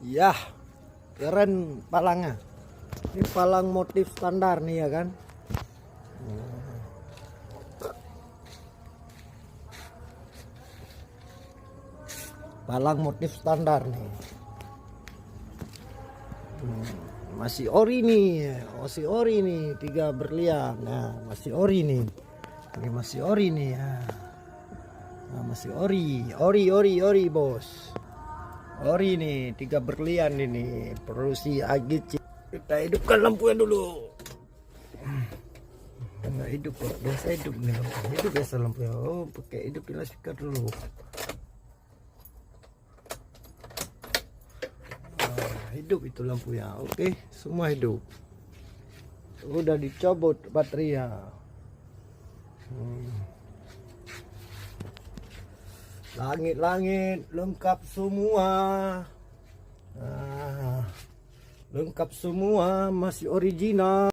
Ya, keren palangnya. Ini palang motif standar nih ya kan. Palang motif standar nih. Masih ori nih, masih ori nih, 3 berlian. Nah, masih ori nih. Ini masih ori nih ya. Nah, masih ori bos. Ori nih, 3 berlian ini. Perusi AGC. Kita hidupkan lampunya dulu. Enggak hidup kok, biasa hidup nih lampu. Hidup biasa lampunya. Oh, pakai hidupin speaker dulu. Hidup itu lampunya. Oke, semua hidup. Udah dicobot bateria. Langit-langit lengkap semua. Lengkap semua, masih original.